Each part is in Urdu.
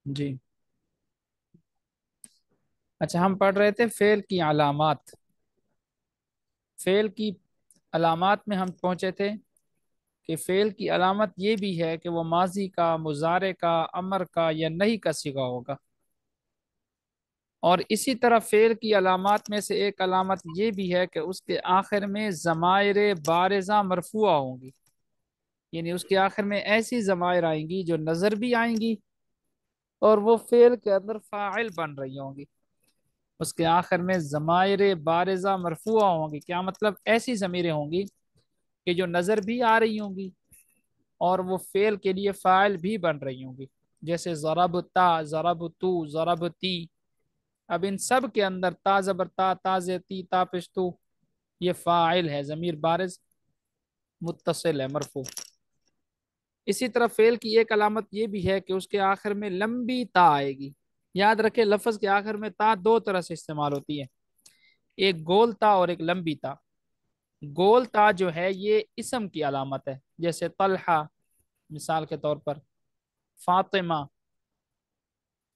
جی اچھا، ہم پڑھ رہے تھے فعل کی علامات. فعل کی علامات میں ہم پہنچے تھے کہ فعل کی علامت یہ بھی ہے کہ وہ ماضی کا، مضارع کا، امر کا یا نہیں کا صیغہ ہوگا. اور اسی طرح فعل کی علامات میں سے ایک علامت یہ بھی ہے کہ اس کے آخر میں ضمائر بارزہ مرفوع ہوں گی. یعنی اس کے آخر میں ایسی ضمائر آئیں گی جو نظر بھی آئیں گی اور وہ فعل کے اندر فاعل بن رہی ہوں گی. اس کے آخر میں ضمائر بارزہ مرفوع ہوں گی. کیا مطلب؟ ایسی ضمیریں ہوں گی کہ جو نظر بھی آ رہی ہوں گی اور وہ فعل کے لیے فاعل بھی بن رہی ہوں گی. جیسے ضربتا، ضربتو، ضربتی. اب ان سب کے اندر تا زبر تا، تا زیتی، تا پشتو، یہ فاعل ہے، ضمیر بارز متصل ہے، مرفوع. اسی طرح فعل کی ایک علامت یہ بھی ہے کہ اس کے آخر میں لمبی تا آئے گی. یاد رکھے لفظ کے آخر میں تا دو طرح سے استعمال ہوتی ہے، ایک گول تا اور ایک لمبی تا. گول تا جو ہے یہ اسم کی علامت ہے، جیسے طلحہ مثال کے طور پر، فاطمہ،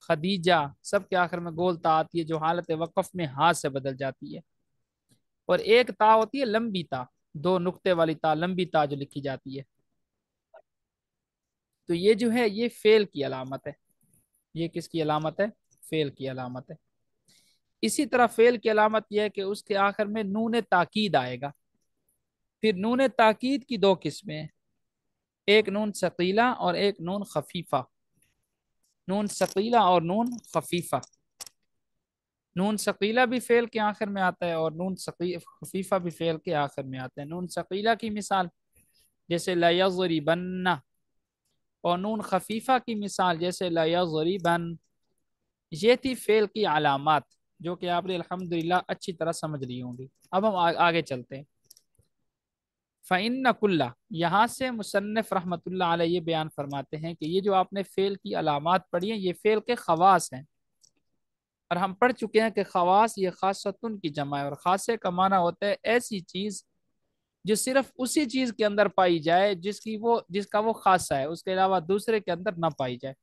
خدیجہ، سب کے آخر میں گول تا آتی ہے جو حالت وقف میں ہاتھ سے بدل جاتی ہے. اور ایک تا ہوتی ہے لمبی تا، دو نقطے والی تا، لمبی تا جو لکھی جاتی ہے. تو یہ جو ہے یہ فعل کی علامت ہے. یہ کس کی علامت ہے؟ فعل کی علامت ہے. اسی طرح فعل کی علامت یہ ہے کہ اس کے آخر میں نون تاکید آئے گا. پھر نون تاکید کی دو قسمیں ہیں، ایک نون ثقیلہ اور ایک نون خفیفہ. نون ثقیلہ اور نون خفیفہ. نون ثقیلہ بھی فعل کے آخر میں آتا ہے اور نون خفیفہ بھی فعل کے آخر میں آتا ہے. نون ثقیلہ کی مثال جیسے لا یضربن، اور نون خفیفہ کی مثال جیسے لا یضربن. یہ تھی فعل کی علامات جو کہ آپ نے الحمدللہ اچھی طرح سمجھ لی ہوں گی. اب ہم آگے چلتے ہیں. فَإِنَّ كُلَّ، یہاں سے مصنف رحمۃ اللہ علیہ یہ بیان فرماتے ہیں کہ یہ جو آپ نے فعل کی علامات پڑھی ہیں یہ فعل کے خواص ہیں. اور ہم پڑھ چکے ہیں کہ خواص یہ خاصتن کی جمع ہے، اور خاصے کا معنی ہوتا ہے ایسی چیز جو صرف اسی چیز کے اندر پائی جائے جس کا وہ خاصہ ہے، اس کے علاوہ دوسرے کے اندر نہ پائی جائے.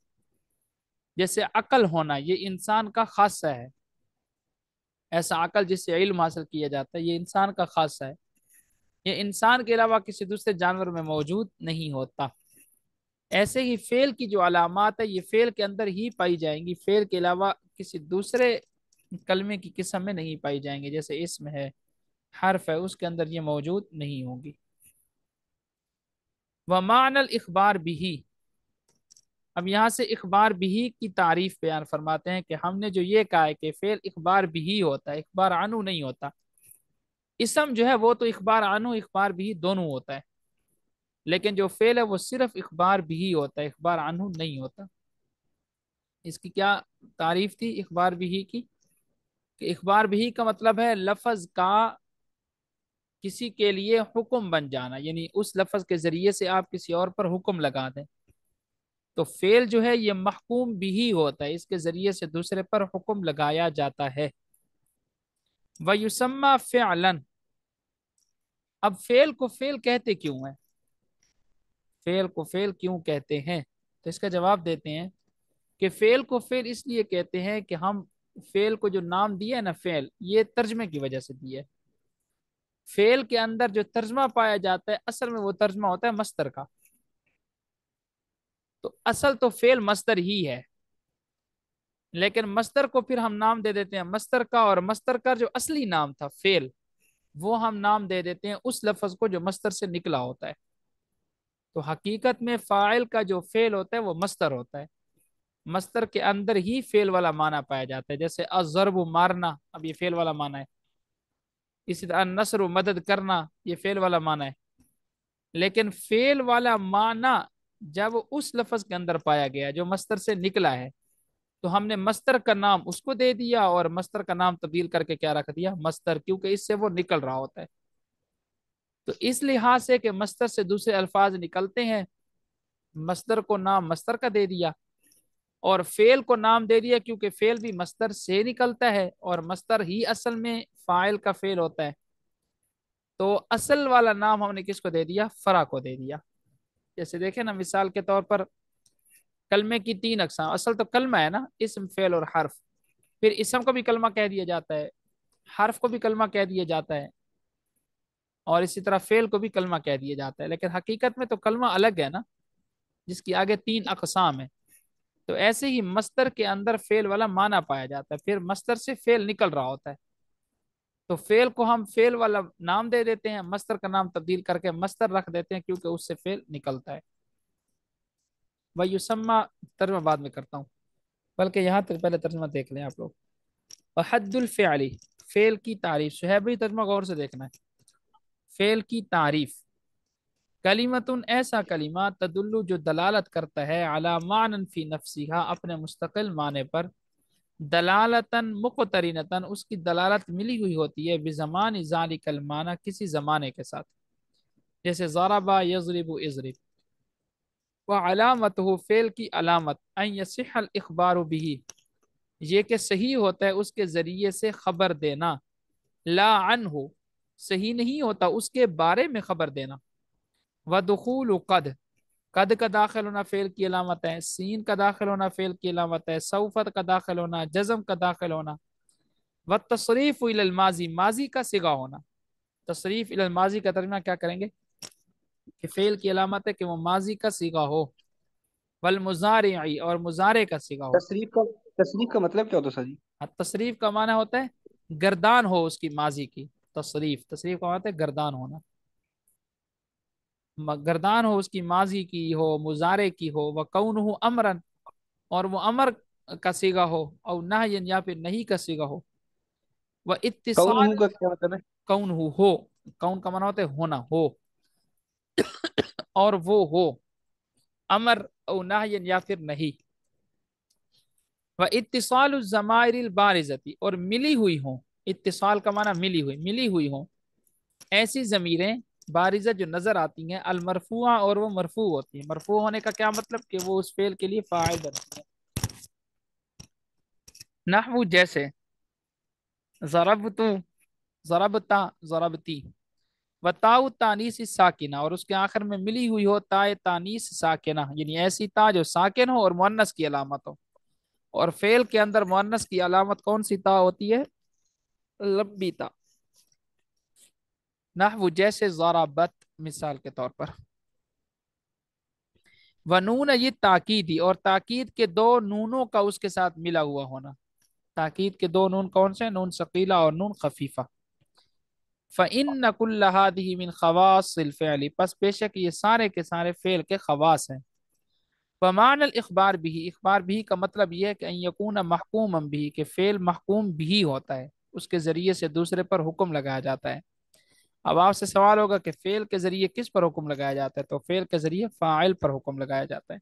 جیسے عقل ہونا یہ انسان کا خاصہ ہے، ایسا عقل جس سے علم حاصل کیا جاتا ہے یہ انسان کا خاصہ ہے، یہ انسان کے علاوہ کسی دوسرے جانور میں موجود نہیں ہوتا. ایسے ہی فعل کی جو علامات ہے یہ فعل کے اندر ہی پائی جائیں گی، فعل کے علاوہ کسی دوسرے کلمے کی قسم میں نہیں پائی جائیں گے. جیسے اسم ہے، حرف ہے، اس کے اندر یہ موجود نہیں ہوں گی. وَمَعْنَى الْإِخْبَارِ بِهِ، اب یہاں سے اخبار بھی کی تعریف بیان فرماتے ہیں کہ ہم نے جو یہ کہا ہے کہ فعل اخبار بھی ہوتا ہے، اخبار عنہ نہیں ہوتا. اسم جو ہے وہ تو اخبار عنہ اخبار بھی دونوں ہوتا ہے، لیکن جو فعل ہے وہ صرف اخبار بھی ہوتا ہے، اخبار عنہ نہیں ہوتا. اس کی کیا تعریف تھی اخبار بھی کی؟ کہ اخبار بھی کا مطلب ہے لفظ کا کسی کے لیے حکم بن جانا، یعنی اس لفظ کے ذریعے سے آپ کسی اور پر حکم لگا دیں. تو فعل جو ہے یہ محکوم بھی ہوتا ہے، اس کے ذریعے سے دوسرے پر حکم لگایا جاتا ہے. وَيُسَمَّى فِعْلًا، اب فعل کو فعل کہتے کیوں ہیں؟ فعل کو فعل کیوں کہتے ہیں؟ تو اس کا جواب دیتے ہیں کہ فعل کو فعل اس لیے کہتے ہیں کہ ہم فعل کو جو نام دیا ہے نا، فعل یہ ترجمے کی وجہ سے دیا ہے. فعل کے اندر جو ترجمہ پایا جاتا ہے اصل میں وہ ترجمہ ہوتا ہے مصدر کا. تو اصل تو فعل مصدر ہی ہے، لیکن مصدر کو پھر ہم نام دے دیتے ہیں مصدر کا، اور مصدر کا جو اصلی نام تھا فعل وہ ہم نام دے دیتے ہیں اس لفظ کو جو مصدر سے نکلا ہوتا ہے. تو حقیقت میں فاعل کا جو فعل ہوتا ہے وہ مصدر ہوتا ہے، مصدر کے اندر ہی فعل والا معنی پایا جاتا ہے. جیسے الضرب مارنا، اب یہ فعل والا معنی ہے. اسی طرح النصر مدد کرنا، یہ فعل والا معنی ہے. لیکن فعل والا معنی جب اس لفظ کے اندر پایا گیا جو مصدر سے نکلا ہے تو ہم نے مصدر کا نام اس کو دے دیا اور مصدر کا نام تبدیل کر کے کیا رکھ دیا؟ مصدر، کیونکہ اس سے وہ نکل رہا ہوتا ہے. تو اس لحاظ سے کہ مصدر سے دوسرے الفاظ نکلتے ہیں، مصدر کو نام مصدر کا دے دیا اور فعل کو نام دے دیا کیونکہ فعل بھی مصدر سے نکلتا ہے اور مصدر ہی اصل میں فاعل کا فعل ہوتا ہے. تو اصل والا نام ہم نے کس کو دے دیا؟ فرع کو دے دیا. جیسے دیکھیں نا مثال کے طور پر کلمے کی تین اقسام، اصل تو کلمہ ہے نا، اسم فعل اور حرف، پھر اسم کو بھی کلمہ کہہ دیا جاتا ہے، حرف کو بھی کلمہ کہہ دیا جاتا ہے، اور اسی طرح فعل کو بھی کلمہ کہہ دیا جاتا ہے، لیکن حقیقت میں تو کلمہ الگ ہے نا، جس کی آگے تین اقسام ہیں۔ تو ایسے ہی مصدر کے اندر فعل والا معنی پایا جاتا ہے، پھر مصدر سے فعل نکل رہا ہوتا ہے، تو فعل کو ہم فعل والا نام دے دیتے ہیں، مصدر کا نام تبدیل کر کے مصدر رکھ دیتے ہیں، کیونکہ اس سے فعل نکلتا ہے۔ وَيُسَمَّى، ترجمہ بعد میں کرتا ہوں، بلکہ یہاں تک پہلے ترجمہ دیکھ لیں آپ لوگ۔ وحد الفعلی، فعل کی تعریف، صہیب بھی ترجمہ غور سے دیکھنا ہے۔ فعل کی تعریف، کلمتن ایسا کلمہ تدل جو دلالت کرتا ہے، علی معنی فی نفسہا اپنے مستقل معنی پر، دلالتن مقترنتن اس کی دلالت ملی ہوئی ہوتی ہے، بزمان ذالک المعنی کسی زمانے کے ساتھ، جیسے ضربا یضرب اضرب۔ وعلامتہ، فعل کی علامت، ان یصح الاخبار به، یہ کہ صحیح ہوتا ہے اس کے ذریعے سے خبر دینا، لا عنہ، صحیح نہیں ہوتا اس کے بارے میں خبر دینا، ودخول قد، قد کا داخل ہونا فعل کی علامت ہے، سین کا داخل ہونا فعل کی علامت ہے، سوفت کا داخل ہونا، جزم کا داخل ہونا، والتصریف الی الماضی، ماضی کا صیغہ ہونا۔ تصریف الی الماضی کا ترجمہ کیا کریں گے کہ فعل کی علامت ہے کہ وہ ماضی کا صیغہ ہو، والمضارعی، اور مضارع کا صیغہ ہو۔ تصریف کا مطلب کیا ہوتا ہے سر جی؟ تصریف کا معنی ہوتا ہے گردان ہو اس کی ماضی کی، تصریف کا معنی ہوتا ہے گردان ہونا، گردان ہو اس کی ماضی کی ہو، مضارع کی ہو، وَكَوْنُهُ امرن، اور وہ امر کا صیغہ ہو، او نہی یا پھر نہیں کا صیغہ ہو، وہ کون اتصال، ہوں کا کیا مطلب ہے؟ کون ہو، کون کا معنی ہوتا ہے ہونا، ہو، اور وہ ہو، امر او نہی یا پھر نہیں، وہ اتصال الضمائر البارزتی، اور ملی ہوئی ہوں، اتصال کا معنی ملی ہوئی ہوں ایسی ضمیریں بارزہ جو نظر آتی ہیں، المرفوعہ، اور وہ مرفوع ہوتی ہیں۔ مرفوع ہونے کا کیا مطلب کہ وہ اس فعل کے لیے فاعل بنتی ہیں۔ نحو جیسے، ضربت، ضربتا، ضربتی، و تاء تانیس ساکنہ، اور اس کے آخر میں ملی ہوئی ہو تاء تانیس ساکنہ، یعنی ایسی تا جو ساکن ہو اور مؤنث کی علامت ہو، اور فعل کے اندر مؤنث کی علامت کون سی تا ہوتی ہے؟ لبی تا۔ نحو جیسے ضربت، مثال کے طور پر، ونون، یہ تاکیدی، اور تاکید کے دو نونوں کا اس کے ساتھ ملا ہوا ہونا، تاکید کے دو نون کون سے؟ نون ثقیلہ اور نون خفیفہ۔ فَإِنَّ كُلَّ هَذِهِ مِنْ خَوَاصِ الْفِعْلِ، پس بے شک یہ سارے کے سارے فعل کے خواص ہیں۔ وَمَعْنَى الْإِخْبَارِ بِهِ، اخبار بھی کا مطلب یہ ہے کہ ان یکون محکوما بھی، کہ فعل محکوم بھی ہوتا ہے، اس کے ذریعے سے دوسرے پر حکم لگایا جاتا ہے۔ اب آپ سے سوال ہوگا کہ فعل کے ذریعے کس پر حکم لگایا جاتا ہے؟ تو فعل کے ذریعے فاعل پر حکم لگایا جاتا ہے۔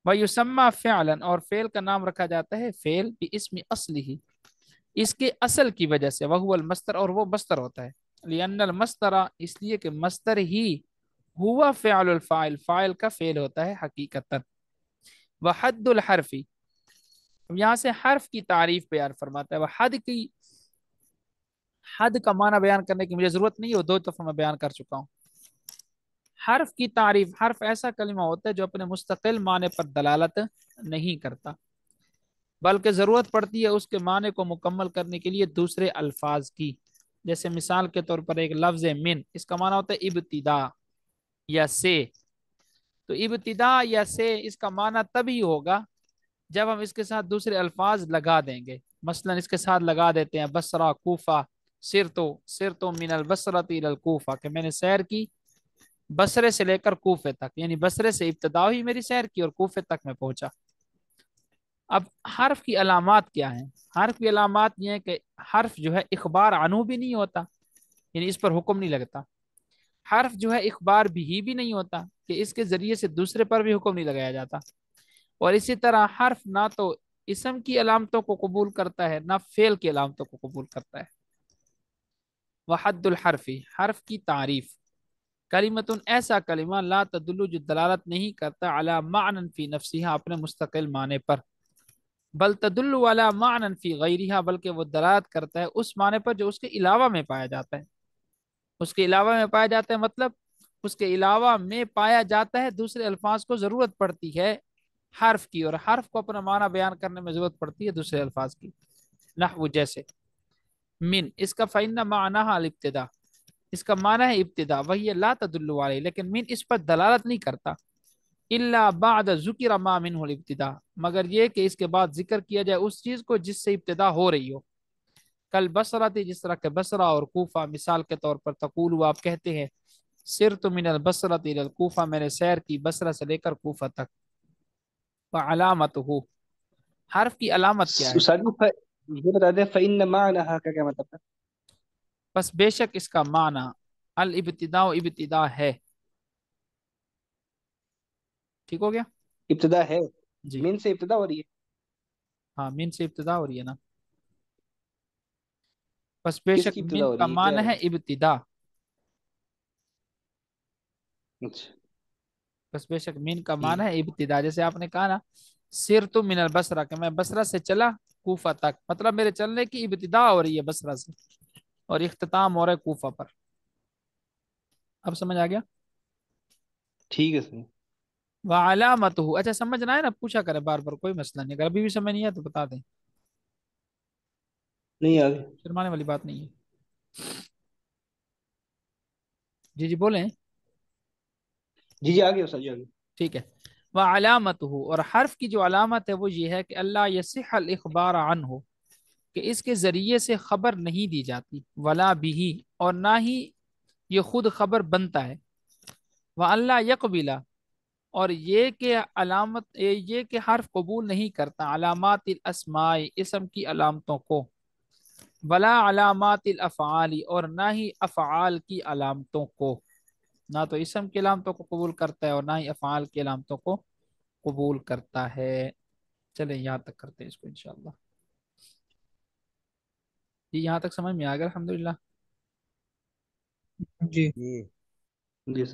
وَيُسَمَّى فِعْلًا، اور فعل کا نام رکھا جاتا ہے فعل بِاسْمِ اصلہ، اس کے اصل کی وجہ سے، وہو المصدر، اور وہ مصدر ہوتا ہے، لأن المصدر، اس لیے کہ مصدر ہی ہوا فعل الفاعل، فاعل کا فعل ہوتا ہے حقیقتا۔ وحد الحرفی، یہاں سے حرف کی تعریف بیان فرماتا ہے، وہ حد کا معنی بیان کرنے کی مجھے ضرورت نہیں ہے، وہ دو دفعہ میں بیان کر چکا ہوں۔ حرف کی تعریف، حرف ایسا کلمہ ہوتا ہے جو اپنے مستقل معنی پر دلالت نہیں کرتا، بلکہ ضرورت پڑتی ہے اس کے معنی کو مکمل کرنے کے لیے دوسرے الفاظ کی۔ جیسے مثال کے طور پر ایک لفظ من، اس کا معنی ہوتا ہے ابتدا یا سے، تو ابتدا یا سے اس کا معنی تبھی ہوگا جب ہم اس کے ساتھ دوسرے الفاظ لگا دیں گے۔ مثلا اس کے ساتھ لگا دیتے ہیں بصرہ، کوفہ، سرتو من البصرۃ الی الکوفہ، کہ میں نے سیر کی بصرے سے لے کر کوفے تک، یعنی بصرے سے ابتدا ہوئی میری سیر کی اور کوفے تک میں پہنچا۔ اب حرف کی علامات کیا ہیں؟ حرف کی علامات یہ ہے کہ حرف جو ہے اخبار عنہ بھی نہیں ہوتا، یعنی اس پر حکم نہیں لگتا، حرف جو ہے اخبار بھی نہیں ہوتا کہ اس کے ذریعے سے دوسرے پر بھی حکم نہیں لگایا جاتا، اور اسی طرح حرف نہ تو اسم کی علامتوں کو قبول کرتا ہے، نہ فعل کی علامتوں کو قبول کرتا ہے۔ وحد الحرفی، حرف کی تعریف، کلمتن ایسا کلمہ، لا تدل جو دلالت نہیں کرتا، علی معنی فی نفسہا اپنے مستقل معنی پر، بل تدل علی معنی فی غیرہا بلکہ وہ دلالت کرتا ہے اس معنی پر جو اس کے علاوہ میں پایا جاتا ہے، اس کے علاوہ میں پایا جاتا ہے، مطلب اس کے علاوہ میں پایا جاتا ہے دوسرے الفاظ کو ضرورت پڑتی ہے حرف کی، اور حرف کو اپنا معنی بیان کرنے میں ضرورت پڑتی ہے دوسرے الفاظ کی. نحو جیسے من، اس کا فإن معناها الابتدا، اس کا معنی ہے ابتدا، وہی لا تدل علیہ، لیکن من اس پر دلالت نہیں کرتا. الا بعد ذکر ما منه الابتدا، مگر یہ کہ اس کے بعد ذکر کیا جائے اس چیز کو جس سے ابتدا ہو رہی ہو. کل بصرہ، جس طرح کہ بصرہ اور کوفہ، مثال کے طور پر تقول آپ کہتے ہیں سرت من البصرہ الى الکوفہ، میں نے سیر کی بصرہ سے لے کر کوفہ تک. وعلامتہ، حرف کی علامت کیا ہے؟ استاد جی یہ بتا دیں فإن معناها کا کیا مطلب ہے؟ بس بے شک اس کا معنی الابتداء ابتدا ہے. ٹھیک ہو گیا؟ ابتدا ہے. جی من سے ابتدا ہو رہی ہے. ہاں، من سے ابتدا ہو رہی ہے نا. بس بے کس شک کی ابتدا من ہو کا رہی ہے کیا معنی ہے؟ ہے ابتدا. اچھا. بس بے شک من کا ٹھیک معنی ہے ابتدا. جیسے آپ نے کہا نا سر تو من البصرہ، کہ میں بصرہ سے چلا کوفہ تک، مطلب میرے چلنے کی ابتدا ہو رہی ہے بصرہ سے اور اختتام ہو رہا ہے کوفہ پر. اب سمجھ آ گیا؟ ٹھیک ہے سر. وعلامتہ، اچھا سمجھنا ہے نا، پوچھا کرے بار بار، کوئی مسئلہ نہیں، اگر ابھی بھی سمجھ نہیں ہے تو بتا دیں، نہیں آگے. شرمانے والی بات نہیں ہے. جی جی بولیں. جی جی آگے استاد جی آگے. ٹھیک ہے. وعلامتہ، اور حرف کی جو علامت ہے وہ یہ ہے کہ اللہ یصح الاخبار عنہ، کہ اس کے ذریعے سے خبر نہیں دی جاتی، ولا بھی، اور نہ ہی یہ خود خبر بنتا ہے. وَأَلَّا يَقْبِلَ، اور یہ کہ علامت، یہ کہ حرف قبول نہیں کرتا علامات الاسماء، اسم کی علامتوں کو، ولا علامات الافعال، اور نہ ہی افعال کی علامتوں کو. نہ تو اسم کی علامتوں کو قبول کرتا ہے اور نہ ہی افعال کی علامتوں کو قبول کرتا ہے. چلیں یہاں تک کرتے ہیں اس کو انشاءاللہ. جی یہاں تک سمجھ میں آ گیا الحمدللہ. جی جی سر.